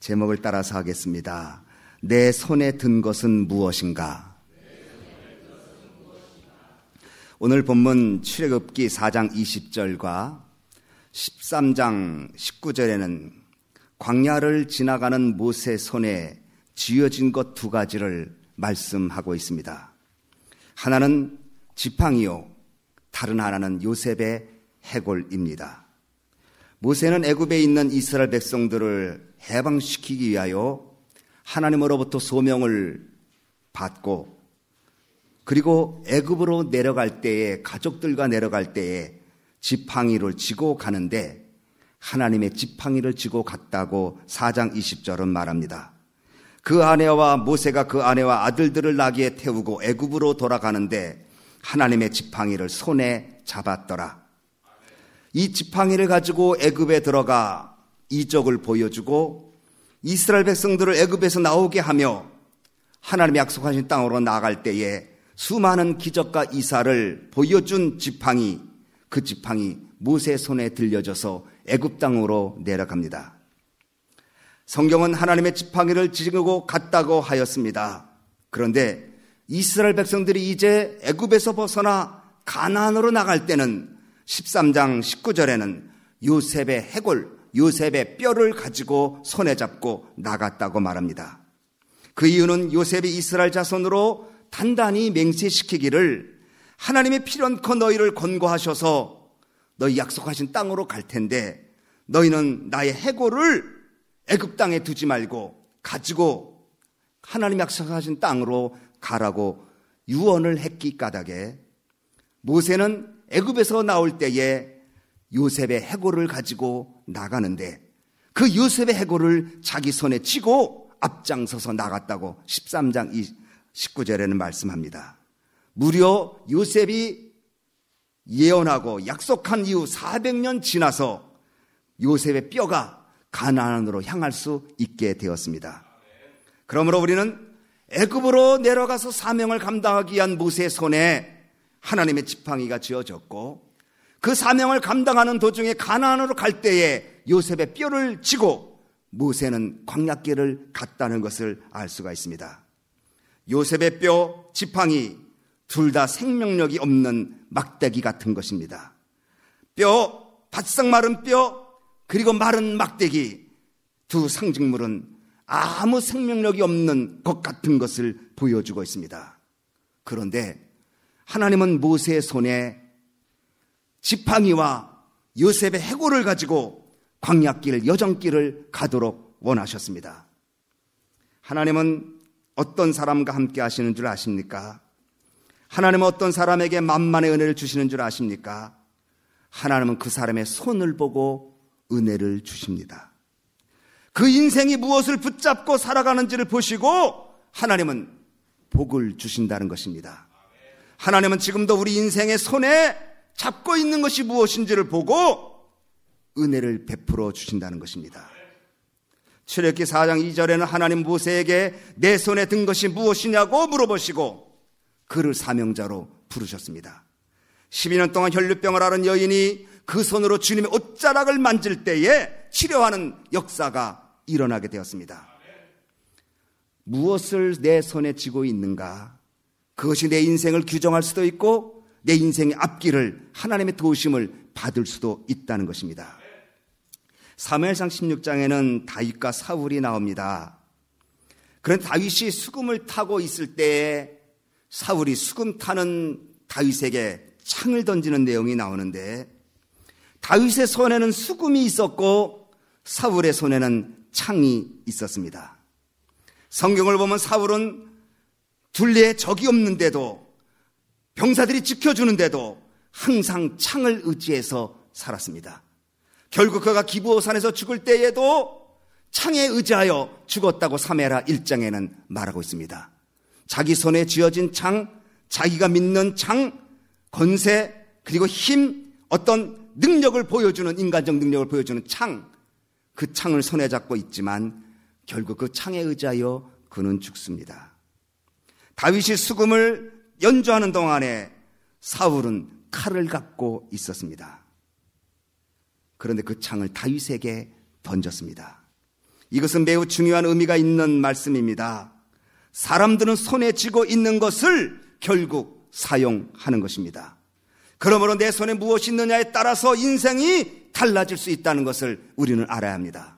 제목을 따라서 하겠습니다. 내 손에 든 것은 무엇인가? 오늘 본문 출애굽기 4장 20절과 13장 19절에는 광야를 지나가는 모세 손에 쥐어진 것 두 가지를 말씀하고 있습니다. 하나는 지팡이요, 다른 하나는 요셉의 해골입니다. 모세는 애굽에 있는 이스라엘 백성들을 해방시키기 위하여 하나님으로부터 소명을 받고, 그리고 애굽으로 내려갈 때에, 가족들과 내려갈 때에 지팡이를 지고 가는데 하나님의 지팡이를 지고 갔다고 4장 20절은 말합니다. 그 아내와 모세가 그 아내와 아들들을 나귀에 태우고 애굽으로 돌아가는데 하나님의 지팡이를 손에 잡았더라. 이 지팡이를 가지고 애굽에 들어가 이적을 보여주고 이스라엘 백성들을 애굽에서 나오게 하며 하나님의 약속하신 땅으로 나아갈 때에 수많은 기적과 이사를 보여준 지팡이, 그 지팡이 모세 손에 들려져서 애굽 땅으로 내려갑니다. 성경은 하나님의 지팡이를 지고 갔다고 하였습니다. 그런데 이스라엘 백성들이 이제 애굽에서 벗어나 가나안으로 나갈 때는 13장 19절에는 요셉의 해골, 요셉의 뼈를 가지고 손에 잡고 나갔다고 말합니다. 그 이유는 요셉이 이스라엘 자손으로 단단히 맹세시키기를 하나님의 필연코 너희를 권고하셔서 너희 약속하신 땅으로 갈 텐데 너희는 나의 해골을 애굽 땅에 두지 말고 가지고 하나님 약속하신 땅으로 가라고 유언을 했기 까닭에 모세는 애굽에서 나올 때에 요셉의 해골을 가지고 나가는데 그 요셉의 해골을 자기 손에 쥐고 앞장서서 나갔다고 13장 19절에는 말씀합니다. 무려 요셉이 예언하고 약속한 이후 400년 지나서 요셉의 뼈가 가나안으로 향할 수 있게 되었습니다. 그러므로 우리는 애굽으로 내려가서 사명을 감당하기 위한 모세의 손에 하나님의 지팡이가 쥐어졌고 그 사명을 감당하는 도중에 가나안으로 갈 때에 요셉의 뼈를 쥐고 모세는 광야길을 갔다는 것을 알 수가 있습니다. 요셉의 뼈, 지팡이 둘 다 생명력이 없는 막대기 같은 것입니다. 뼈, 바싹 마른 뼈, 그리고 마른 막대기 두 상징물은 아무 생명력이 없는 것 같은 것을 보여주고 있습니다. 그런데 하나님은 모세의 손에 지팡이와 요셉의 해골을 가지고 광야길, 여정길을 가도록 원하셨습니다. 하나님은 어떤 사람과 함께 하시는 줄 아십니까? 하나님은 어떤 사람에게 만만의 은혜를 주시는 줄 아십니까? 하나님은 그 사람의 손을 보고 은혜를 주십니다. 그 인생이 무엇을 붙잡고 살아가는지를 보시고 하나님은 복을 주신다는 것입니다. 하나님은 지금도 우리 인생의 손에 잡고 있는 것이 무엇인지를 보고 은혜를 베풀어 주신다는 것입니다. 출애굽기 4장 2절에는 하나님 모세에게 내 손에 든 것이 무엇이냐고 물어보시고 그를 사명자로 부르셨습니다. 12년 동안 혈류병을 앓은 여인이 그 손으로 주님의 옷자락을 만질 때에 치료하는 역사가 일어나게 되었습니다. 무엇을 내 손에 쥐고 있는가? 그것이 내 인생을 규정할 수도 있고 내 인생의 앞길을 하나님의 도우심을 받을 수도 있다는 것입니다. 사무엘상 16장에는 다윗과 사울이 나옵니다. 그런데 다윗이 수금을 타고 있을 때에 사울이 수금 타는 다윗에게 창을 던지는 내용이 나오는데 다윗의 손에는 수금이 있었고 사울의 손에는 창이 있었습니다. 성경을 보면 사울은 둘리에 적이 없는데도 병사들이 지켜주는데도 항상 창을 의지해서 살았습니다. 결국 그가 기브오산에서 죽을 때에도 창에 의지하여 죽었다고 사무엘하 1장에는 말하고 있습니다. 자기 손에 쥐어진 창, 자기가 믿는 창, 권세 그리고 힘, 어떤 능력을 보여주는 인간적 능력을 보여주는 창, 그 창을 손에 잡고 있지만 결국 그 창에 의지하여 그는 죽습니다. 다윗이 수금을 연주하는 동안에 사울은 칼을 갖고 있었습니다. 그런데 그 창을 다윗에게 던졌습니다. 이것은 매우 중요한 의미가 있는 말씀입니다. 사람들은 손에 쥐고 있는 것을 결국 사용하는 것입니다. 그러므로 내 손에 무엇이 있느냐에 따라서 인생이 달라질 수 있다는 것을 우리는 알아야 합니다.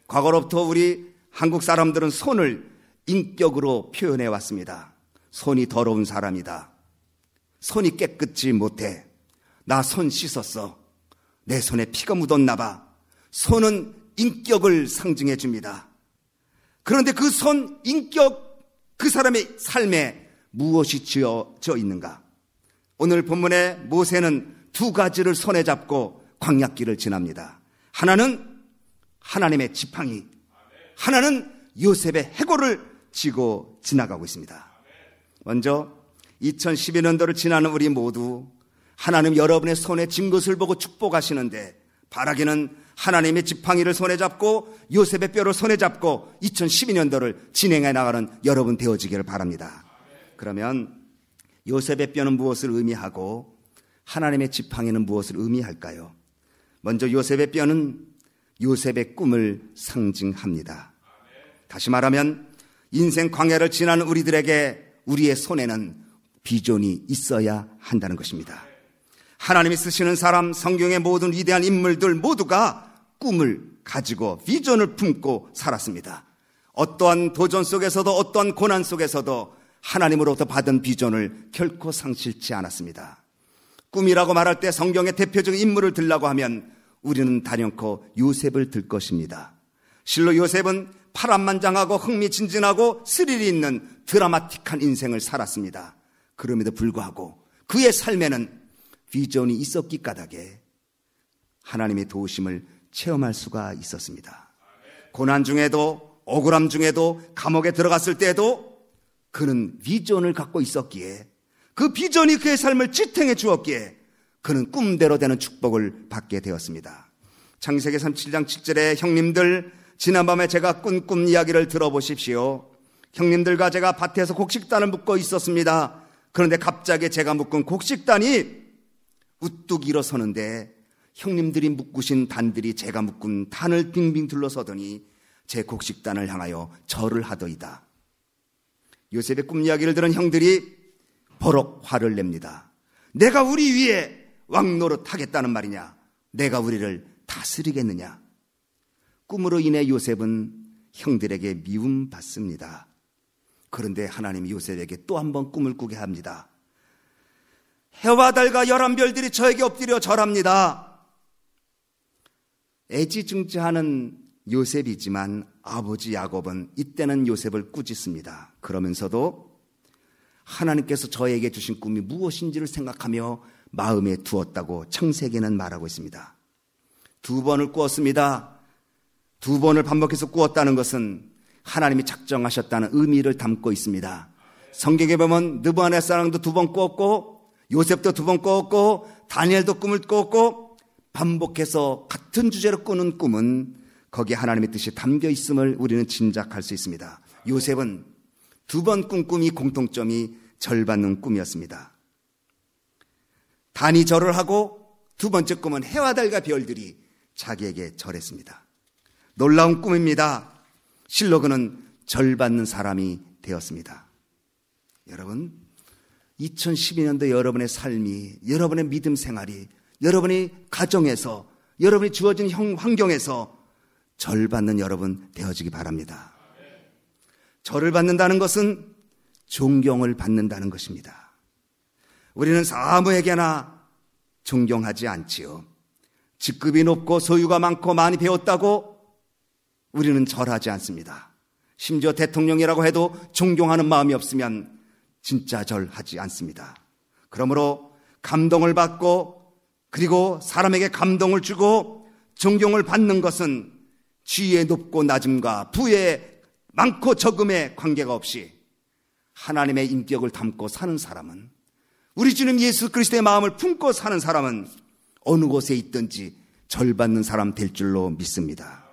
과거로부터 우리 한국 사람들은 손을 인격으로 표현해 왔습니다. 손이 더러운 사람이다. 손이 깨끗지 못해. 나 손 씻었어. 내 손에 피가 묻었나 봐. 손은 인격을 상징해 줍니다. 그런데 그 손, 인격, 그 사람의 삶에 무엇이 지어져 있는가? 오늘 본문에 모세는 두 가지를 손에 잡고 광야길을 지납니다. 하나는 하나님의 지팡이, 하나는 요셉의 해골을 쥐고 지나가고 있습니다. 먼저 2012년도를 지나는 우리 모두 하나님 여러분의 손에 쥔 것을 보고 축복하시는데, 바라기는 하나님의 지팡이를 손에 잡고 요셉의 뼈를 손에 잡고 2012년도를 진행해 나가는 여러분 되어지기를 바랍니다. 그러면 요셉의 뼈는 무엇을 의미하고 하나님의 지팡이는 무엇을 의미할까요? 먼저 요셉의 뼈는 요셉의 꿈을 상징합니다. 다시 말하면 인생 광야를 지나는 우리들에게 우리의 손에는 비전이 있어야 한다는 것입니다. 하나님이 쓰시는 사람, 성경의 모든 위대한 인물들 모두가 꿈을 가지고 비전을 품고 살았습니다. 어떠한 도전 속에서도 어떠한 고난 속에서도 하나님으로부터 받은 비전을 결코 상실치 않았습니다. 꿈이라고 말할 때 성경의 대표적인 인물을 들라고 하면 우리는 단연코 요셉을 들 것입니다. 실로 요셉은 파란만장하고 흥미진진하고 스릴이 있는 드라마틱한 인생을 살았습니다. 그럼에도 불구하고 그의 삶에는 비전이 있었기 까닭에 하나님의 도우심을 체험할 수가 있었습니다. 고난 중에도 억울함 중에도 감옥에 들어갔을 때에도 그는 비전을 갖고 있었기에, 그 비전이 그의 삶을 지탱해 주었기에 그는 꿈대로 되는 축복을 받게 되었습니다. 창세기 37장 7절에 형님들, 지난밤에 제가 꾼 꿈 이야기를 들어보십시오. 형님들과 제가 밭에서 곡식단을 묶고 있었습니다. 그런데 갑자기 제가 묶은 곡식단이 우뚝 일어서는데 형님들이 묶으신 단들이 제가 묶은 단을 빙빙 둘러서더니 제 곡식단을 향하여 절을 하더이다. 요셉의 꿈 이야기를 들은 형들이 버럭 화를 냅니다. 내가 우리 위에 왕노릇 하겠다는 말이냐? 내가 우리를 다스리겠느냐? 꿈으로 인해 요셉은 형들에게 미움받습니다. 그런데 하나님이 요셉에게 또 한 번 꿈을 꾸게 합니다. 해와 달과 11별들이 저에게 엎드려 절합니다. 애지중지하는 요셉이지만 아버지 야곱은 이때는 요셉을 꾸짖습니다. 그러면서도 하나님께서 저에게 주신 꿈이 무엇인지를 생각하며 마음에 두었다고 창세기는 말하고 있습니다. 2번을 꾸었습니다. 2번을 반복해서 꾸었다는 것은 하나님이 작정하셨다는 의미를 담고 있습니다. 성경에 보면 느부갓네살도 2번 꾸었고 요셉도 2번 꾸었고 다니엘도 꿈을 꾸었고, 반복해서 같은 주제로 꾸는 꿈은 거기에 하나님의 뜻이 담겨 있음을 우리는 짐작할 수 있습니다. 요셉은 2번 꾼 꿈이 공통점이 절받는 꿈이었습니다. 단이 절을 하고 2번째 꿈은 해와 달과 별들이 자기에게 절했습니다. 놀라운 꿈입니다. 실로 그는 절받는 사람이 되었습니다. 여러분, 2012년도 여러분의 삶이, 여러분의 믿음 생활이, 여러분의 가정에서, 여러분이 주어진 환경에서 절받는 여러분 되어지기 바랍니다. 절을 받는다는 것은 존경을 받는다는 것입니다. 우리는 아무에게나 존경하지 않지요. 직급이 높고 소유가 많고 많이 배웠다고 우리는 절하지 않습니다. 심지어 대통령이라고 해도 존경하는 마음이 없으면 진짜 절하지 않습니다. 그러므로 감동을 받고, 그리고 사람에게 감동을 주고 존경을 받는 것은 지위의 높고 낮음과 부의 많고 적음에 관계가 없이 하나님의 인격을 담고 사는 사람은, 우리 주님 예수 그리스도의 마음을 품고 사는 사람은 어느 곳에 있든지 절받는 사람 될 줄로 믿습니다.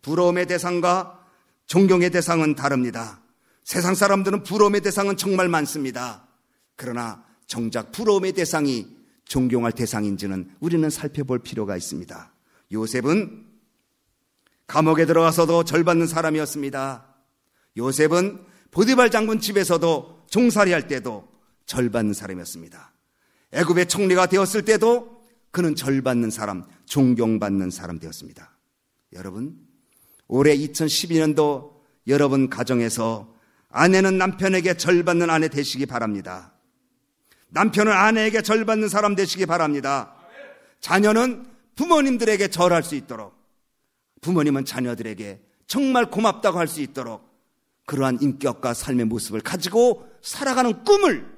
부러움의 대상과 존경의 대상은 다릅니다. 세상 사람들은 부러움의 대상은 정말 많습니다. 그러나 정작 부러움의 대상이 존경할 대상인지는 우리는 살펴볼 필요가 있습니다. 요셉은 감옥에 들어가서도 절받는 사람이었습니다. 요셉은 보디발 장군 집에서도 종살이할 때도 절받는 사람이었습니다. 애굽의 총리가 되었을 때도 그는 절받는 사람, 존경받는 사람 되었습니다. 여러분, 올해 2012년도 여러분 가정에서 아내는 남편에게 절받는 아내 되시기 바랍니다. 남편은 아내에게 절받는 사람 되시기 바랍니다. 자녀는 부모님들에게 절할 수 있도록, 부모님은 자녀들에게 정말 고맙다고 할 수 있도록 그러한 인격과 삶의 모습을 가지고 살아가는 꿈을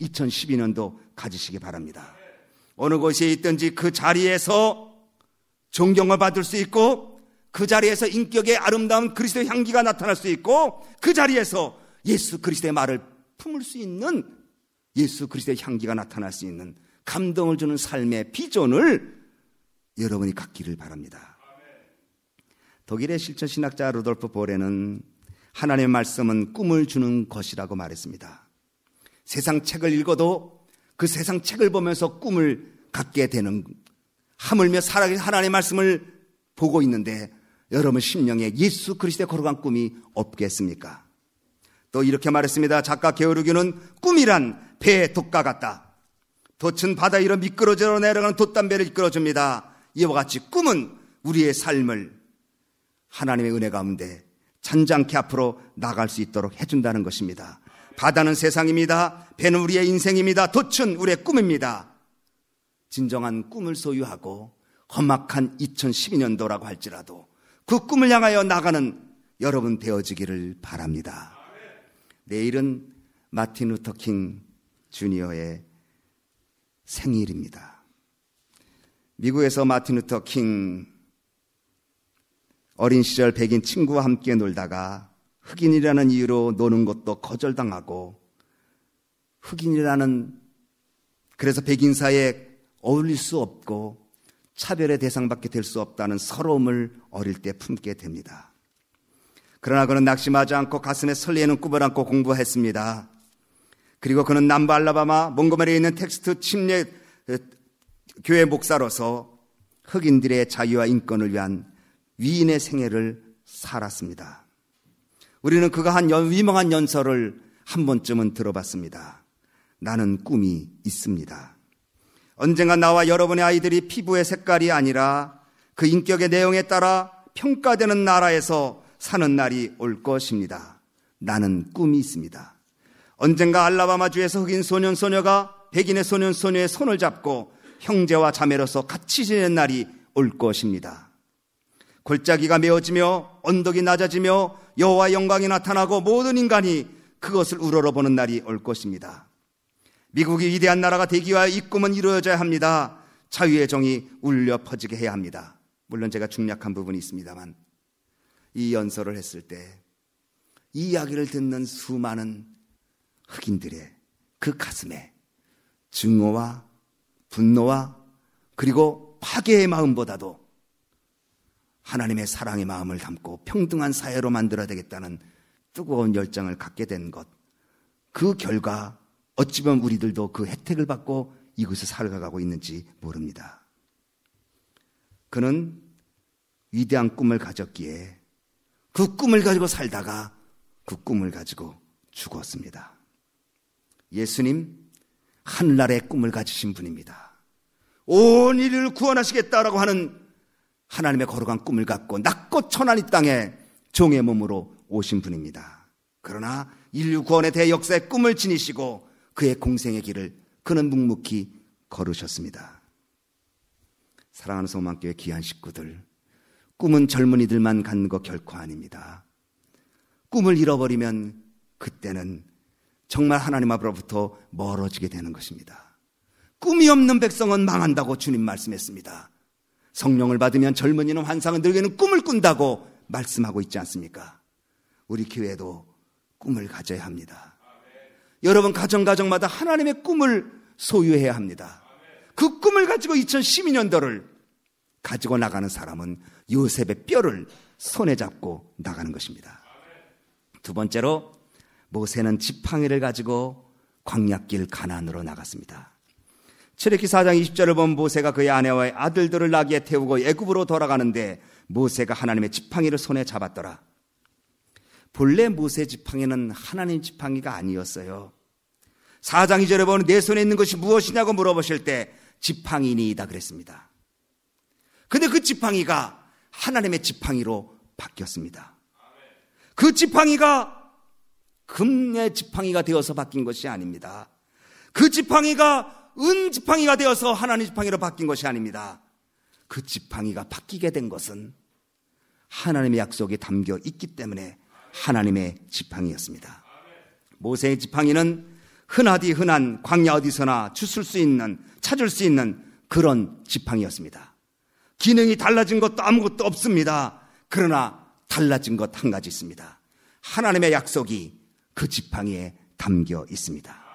2012년도 가지시기 바랍니다. 어느 곳에 있든지 그 자리에서 존경을 받을 수 있고, 그 자리에서 인격의 아름다운 그리스도의 향기가 나타날 수 있고, 그 자리에서 예수 그리스도의 말을 품을 수 있는, 예수 그리스도의 향기가 나타날 수 있는 감동을 주는 삶의 비전을 여러분이 갖기를 바랍니다. 독일의 실천신학자 루돌프 보레는 하나님의 말씀은 꿈을 주는 것이라고 말했습니다. 세상 책을 읽어도 그 세상 책을 보면서 꿈을 갖게 되는, 하물며 살아계신 하나님의 말씀을 보고 있는데 여러분 심령에 예수 그리스도의 거룩한 꿈이 없겠습니까? 또 이렇게 말했습니다. 작가 게오르기는 꿈이란 배의 돛과 같다. 돛은 바다 위로 미끄러져 내려가는 돛담배를 이끌어줍니다. 이와 같이 꿈은 우리의 삶을 하나님의 은혜 가운데 잔잔케 앞으로 나갈 수 있도록 해준다는 것입니다. 바다는 세상입니다. 배는 우리의 인생입니다. 돛은 우리의 꿈입니다. 진정한 꿈을 소유하고 험악한 2012년도라고 할지라도 그 꿈을 향하여 나가는 여러분 되어지기를 바랍니다. 내일은 마틴 루터 킹 주니어의 생일입니다. 미국에서 마틴 루터 킹 어린 시절 백인 친구와 함께 놀다가 흑인이라는 이유로 노는 것도 거절당하고, 흑인이라는, 그래서 백인 사이에 어울릴 수 없고 차별의 대상밖에 될 수 없다는 서러움을 어릴 때 품게 됩니다. 그러나 그는 낙심하지 않고 가슴에 설레는 꿈을 안고 공부했습니다. 그리고 그는 남부 알라바마 몽고메리에 있는 텍스트 침례 교회 목사로서 흑인들의 자유와 인권을 위한 위인의 생애를 살았습니다. 우리는 그가 한 유명한 연설을 한 번쯤은 들어봤습니다. 나는 꿈이 있습니다. 언젠가 나와 여러분의 아이들이 피부의 색깔이 아니라 그 인격의 내용에 따라 평가되는 나라에서 사는 날이 올 것입니다. 나는 꿈이 있습니다. 언젠가 알라바마주에서 흑인 소년 소녀가 백인의 소년 소녀의 손을 잡고 형제와 자매로서 같이 지내는 날이 올 것입니다. 골짜기가 메어지며 언덕이 낮아지며 여호와의 영광이 나타나고 모든 인간이 그것을 우러러보는 날이 올 것입니다. 미국이 위대한 나라가 되기 위하여 이 꿈은 이루어져야 합니다. 자유의 정이 울려 퍼지게 해야 합니다. 물론 제가 중략한 부분이 있습니다만, 이 연설을 했을 때 이 이야기를 듣는 수많은 흑인들의 그 가슴에 증오와 분노와 그리고 파괴의 마음보다도 하나님의 사랑의 마음을 담고 평등한 사회로 만들어야 되겠다는 뜨거운 열정을 갖게 된 것, 그 결과 어찌 보면 우리들도 그 혜택을 받고 이곳에 살아가고 있는지 모릅니다. 그는 위대한 꿈을 가졌기에 그 꿈을 가지고 살다가 그 꿈을 가지고 죽었습니다. 예수님, 하늘나라의 꿈을 가지신 분입니다. 온 인류를 구원하시겠다라고 하는 하나님의 거룩한 꿈을 갖고 낮고 천한 이 땅에 종의 몸으로 오신 분입니다. 그러나 인류 구원의 대역사의 꿈을 지니시고 그의 공생의 길을 그는 묵묵히 걸으셨습니다. 사랑하는 소망교회 귀한 식구들, 꿈은 젊은이들만 갖는 거 결코 아닙니다. 꿈을 잃어버리면 그때는 정말 하나님 앞으로부터 멀어지게 되는 것입니다. 꿈이 없는 백성은 망한다고 주님 말씀했습니다. 성령을 받으면 젊은이는 환상을 늙에는 꿈을 꾼다고 말씀하고 있지 않습니까? 우리 교회도 꿈을 가져야 합니다. 여러분 가정마다 하나님의 꿈을 소유해야 합니다. 그 꿈을 가지고 2012년도를 가지고 나가는 사람은 요셉의 뼈를 손에 잡고 나가는 것입니다. 두 번째로, 모세는 지팡이를 가지고 광야길 가나안으로 나갔습니다. 출애굽기 4장 20절을 보면 모세가 그의 아내와 아들들을 나귀에 태우고 애굽으로 돌아가는데 모세가 하나님의 지팡이를 손에 잡았더라. 본래 모세 지팡이는 하나님 지팡이가 아니었어요. 4장 2절에 보면 내 손에 있는 것이 무엇이냐고 물어보실 때 지팡이니이다 그랬습니다. 근데 그 지팡이가 하나님의 지팡이로 바뀌었습니다. 그 지팡이가 금의 지팡이가 되어서 바뀐 것이 아닙니다. 그 지팡이가 은 지팡이가 되어서 하나님 지팡이로 바뀐 것이 아닙니다. 그 지팡이가 바뀌게 된 것은 하나님의 약속이 담겨 있기 때문에 하나님의 지팡이였습니다. 모세의 지팡이는 흔하디 흔한 광야 어디서나 주술 수 있는, 찾을 수 있는 그런 지팡이였습니다. 기능이 달라진 것도 아무것도 없습니다. 그러나 달라진 것 한 가지 있습니다. 하나님의 약속이 그 지팡이에 담겨 있습니다.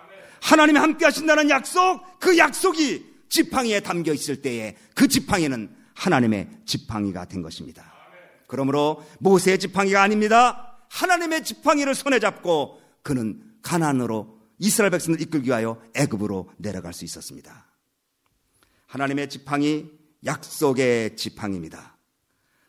하나님이 함께 하신다는 약속, 그 약속이 지팡이에 담겨 있을 때에 그 지팡이는 하나님의 지팡이가 된 것입니다. 그러므로 모세의 지팡이가 아닙니다. 하나님의 지팡이를 손에 잡고 그는 가나안으로 이스라엘 백성을 이끌기 위하여 애굽으로 내려갈 수 있었습니다. 하나님의 지팡이, 약속의 지팡이입니다.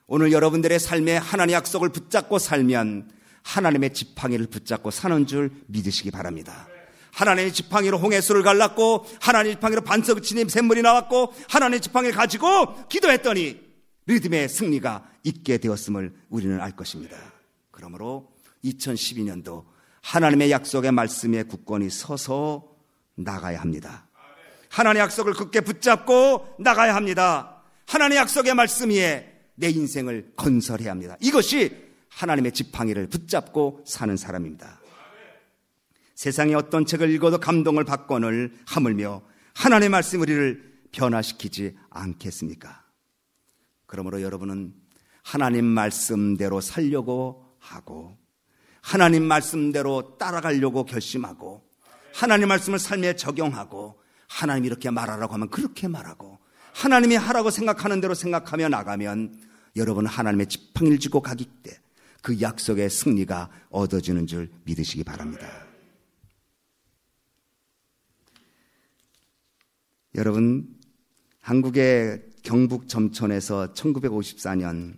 오늘 여러분들의 삶에 하나님의 약속을 붙잡고 살면 하나님의 지팡이를 붙잡고 사는 줄 믿으시기 바랍니다. 하나님의 지팡이로 홍해수를 갈랐고 하나님의 지팡이로 반석을 치니 샘물이 나왔고 하나님의 지팡이를 가지고 기도했더니 리듬의 승리가 있게 되었음을 우리는 알 것입니다. 그러므로 2012년도 하나님의 약속의 말씀에 굳건히 서서 나가야 합니다. 하나님의 약속을 굳게 붙잡고 나가야 합니다. 하나님의 약속의 말씀 위에 내 인생을 건설해야 합니다. 이것이 하나님의 지팡이를 붙잡고 사는 사람입니다. 세상의 어떤 책을 읽어도 감동을 받거늘 하물며 하나님의 말씀 우리를 변화시키지 않겠습니까? 그러므로 여러분은 하나님 말씀대로 살려고 하고 하나님 말씀대로 따라가려고 결심하고 하나님 말씀을 삶에 적용하고 하나님이 이렇게 말하라고 하면 그렇게 말하고 하나님이 하라고 생각하는 대로 생각하며 나가면 여러분은 하나님의 지팡이를 쥐고 가기 때 그 약속의 승리가 얻어지는 줄 믿으시기 바랍니다. 여러분, 한국의 경북 점촌에서 1954년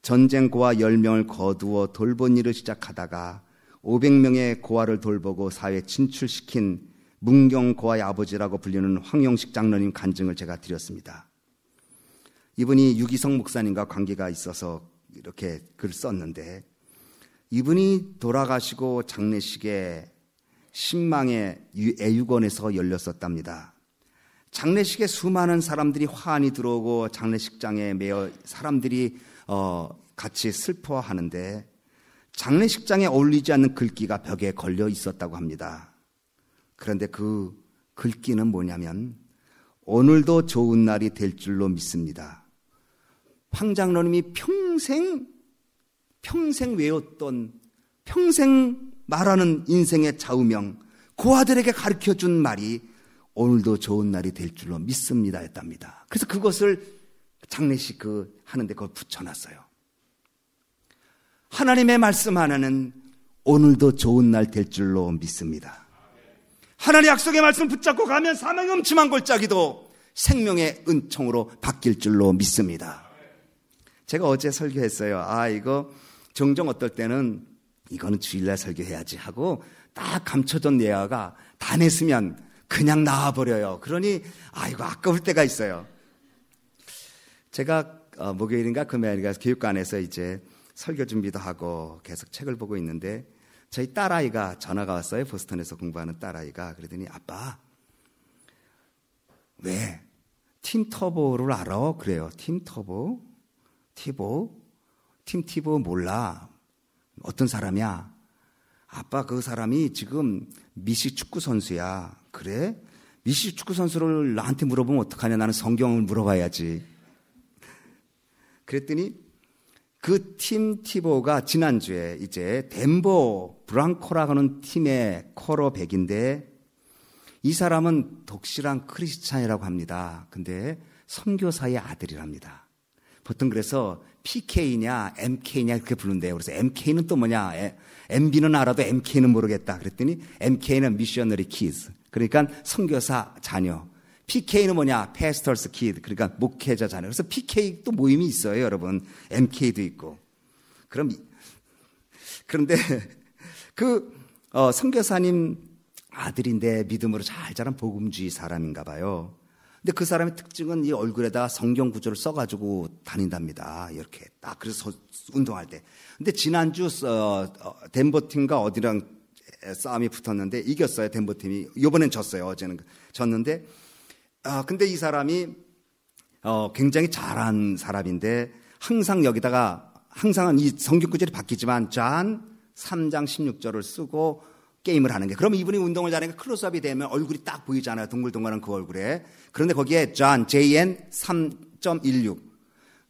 전쟁 고아 10명을 거두어 돌본 일을 시작하다가 500명의 고아를 돌보고 사회에 진출시킨 문경 고아의 아버지라고 불리는 황영식 장로님 간증을 제가 드렸습니다. 이분이 유기성 목사님과 관계가 있어서 이렇게 글을 썼는데 이분이 돌아가시고 장례식에 신망의 애육원에서 열렸었답니다. 장례식에 수많은 사람들이 환히 들어오고 장례식장에 매여 사람들이 같이 슬퍼하는데 장례식장에 어울리지 않는 글귀가 벽에 걸려 있었다고 합니다. 그런데 그 글귀는 뭐냐면 오늘도 좋은 날이 될 줄로 믿습니다. 황 장로님이 평생 외웠던 평생 말하는 인생의 좌우명 고아들에게 가르쳐준 말이 오늘도 좋은 날이 될 줄로 믿습니다 였답니다. 그래서 그것을 장례식 하는데 그걸 붙여놨어요. 하나님의 말씀 하나는 오늘도 좋은 날 될 줄로 믿습니다. 하나님의 약속의 말씀 붙잡고 가면 사망의 음침한 골짜기도 생명의 은총으로 바뀔 줄로 믿습니다. 제가 어제 설교했어요. 이거 종종 어떨 때는 이거는 주일날 설교해야지 하고 딱 감춰둔 예화가 다 냈으면 그냥 나와버려요. 그러니 이거 아까울 때가 있어요. 제가 목요일인가 금요일인가 교육관에서 이제 설교 준비도 하고 계속 책을 보고 있는데 저희 딸아이가 전화가 왔어요. 보스턴에서 공부하는 딸아이가. 그러더니 아빠 왜 팀 터보를 알아? 그래요. 팀 터보? 팀 티보 몰라. 어떤 사람이야? 아빠 그 사람이 지금 미식 축구 선수야. 그래? 미식 축구 선수를 나한테 물어보면 어떡하냐? 나는 성경을 물어봐야지. 그랬더니 그 팀 티보가 지난주에 이제 덴버 브랑코라고 하는 팀의 쿼터백인데 이 사람은 독실한 크리스찬이라고 합니다. 근데 선교사의 아들이랍니다. 보통 그래서 PK냐 MK냐 이렇게 부른대요. 그래서 MK는 또 뭐냐? MB는 알아도 MK는 모르겠다. 그랬더니 MK는 미셔너리 키즈. 그러니까 선교사 자녀. PK는 뭐냐? Pastor's Kid. 그러니까 목회자 자녀. 그래서 PK 또 모임이 있어요, 여러분. MK도 있고. 그런데 선교사님 아들인데 믿음으로 잘 자란 복음주의 사람인가 봐요. 근데 그 사람의 특징은 이 얼굴에다 성경 구절을 써가지고 다닌답니다. 이렇게 딱 그래서 운동할 때. 근데 지난주 덴버팀과 어디랑 싸움이 붙었는데 이겼어요. 덴버팀이. 이번엔 졌어요. 어제는 졌는데 근데 이 사람이 굉장히 잘한 사람인데 항상 여기다가 항상은 이 성경 구절이 바뀌지만 존 3장 16절을 쓰고 게임을 하는 게. 그러면 이분이 운동을 잘하니까 클로즈업이 되면 얼굴이 딱 보이잖아요. 동글동글한 그 얼굴에. 그런데 거기에 존, JN 3.16.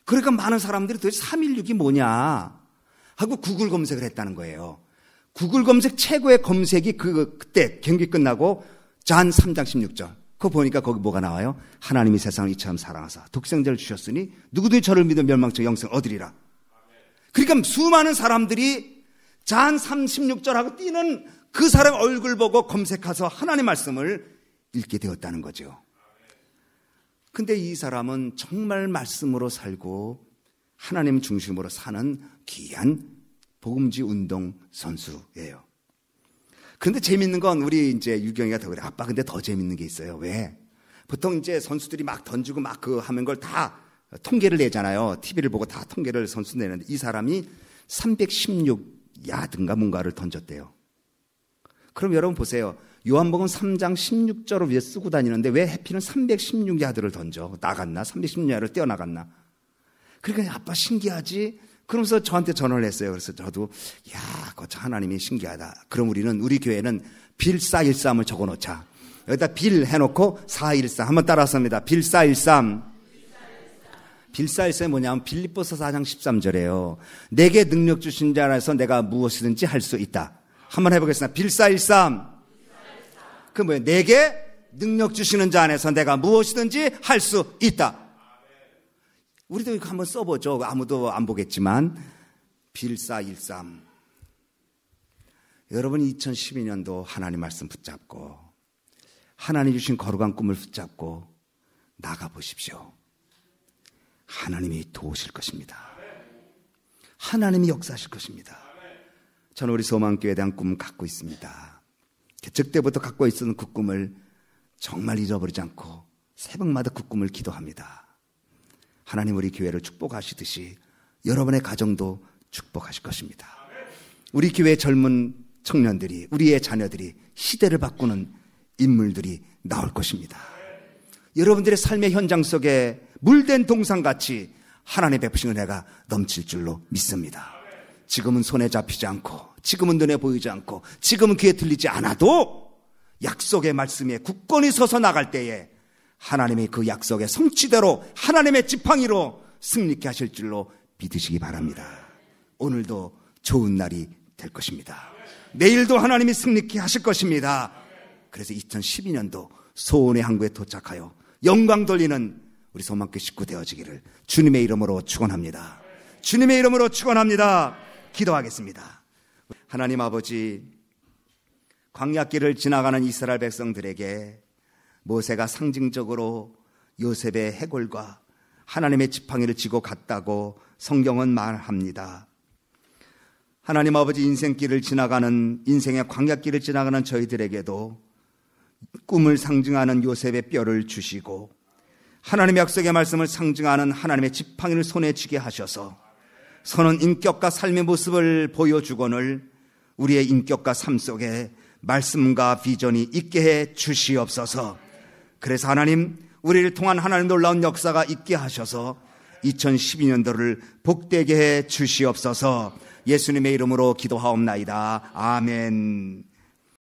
그러니까 많은 사람들이 도대체 316이 뭐냐 하고 구글 검색을 했다는 거예요. 구글 검색 최고의 검색이 그때 경기 끝나고 존 3장 16절. 그거 보니까 거기 뭐가 나와요? 하나님이 세상을 이처럼 사랑하사 독생자를 주셨으니 누구든지 저를 믿어 멸망치 영생을 얻으리라. 그러니까 수많은 사람들이 존 36절하고 뛰는 그 사람 얼굴 보고 검색해서 하나님의 말씀을 읽게 되었다는 거죠. 근데 이 사람은 정말 말씀으로 살고 하나님 중심으로 사는 귀한 복음지 운동 선수예요. 그런데 재밌는 건 우리 이제 유경이가 더 그래. 아빠 근데 더 재밌는 게 있어요. 왜? 보통 이제 선수들이 막 던지고 막 하는 걸 다 통계를 내잖아요. TV를 보고 다 통계를 선수 내는데 이 사람이 316야드인가 뭔가를 던졌대요. 그럼 여러분 보세요. 요한복음 3장 16절을 위에 쓰고 다니는데 왜 해피는 316야드를 던져? 나갔나? 316야드를 뛰어나갔나? 그러니까 아빠 신기하지? 그러면서 저한테 전화를 했어요. 그래서 저도 그거 하나님이 신기하다. 그럼 우리 교회는 빌 413을 적어놓자. 여기다 빌 해놓고 413 한번 따라서 합니다. 빌 413. 빌 413이 뭐냐면 빌립보서 4장 13절이에요. 내게 능력 주신 자 안에서 내가 무엇이든지 할 수 있다. 한번 해보겠습니다. 빌 413. 그 뭐예요? 내게 능력 주시는 자 안에서 내가 무엇이든지 할 수 있다. 우리도 이거 한번 써보죠. 아무도 안 보겠지만 빌 413. 여러분 2012년도 하나님 말씀 붙잡고 하나님 주신 거룩한 꿈을 붙잡고 나가보십시오. 하나님이 도우실 것입니다. 하나님이 역사하실 것입니다. 저는 우리 소망교회에 대한 꿈을 갖고 있습니다. 개척 때부터 갖고 있었던 그 꿈을 정말 잊어버리지 않고 새벽마다 그 꿈을 기도합니다. 하나님 우리 교회를 축복하시듯이 여러분의 가정도 축복하실 것입니다. 우리 교회 젊은 청년들이, 우리의 자녀들이 시대를 바꾸는 인물들이 나올 것입니다. 여러분들의 삶의 현장 속에 물된 동상같이 하나님의 베푸신 은혜가 넘칠 줄로 믿습니다. 지금은 손에 잡히지 않고, 지금은 눈에 보이지 않고, 지금은 귀에 들리지 않아도 약속의 말씀에 굳건히 서서 나갈 때에 하나님이 그 약속의 성취대로 하나님의 지팡이로 승리케 하실 줄로 믿으시기 바랍니다. 오늘도 좋은 날이 될 것입니다. 내일도 하나님이 승리케 하실 것입니다. 그래서 2012년도 소원의 항구에 도착하여 영광 돌리는 우리 소망교회 식구 되어지기를 주님의 이름으로 축원합니다. 주님의 이름으로 축원합니다. 기도하겠습니다. 하나님 아버지, 광야길을 지나가는 이스라엘 백성들에게 모세가 상징적으로 요셉의 해골과 하나님의 지팡이를 쥐고 갔다고 성경은 말합니다. 하나님 아버지, 인생길을 지나가는, 인생의 광야길을 지나가는 저희들에게도 꿈을 상징하는 요셉의 뼈를 주시고 하나님의 약속의 말씀을 상징하는 하나님의 지팡이를 손에 쥐게 하셔서 선한 인격과 삶의 모습을 보여주거늘 우리의 인격과 삶 속에 말씀과 비전이 있게 해 주시옵소서. 그래서 하나님, 우리를 통한 하나님 놀라운 역사가 있게 하셔서 2012년도를 복되게 해 주시옵소서. 예수님의 이름으로 기도하옵나이다. 아멘.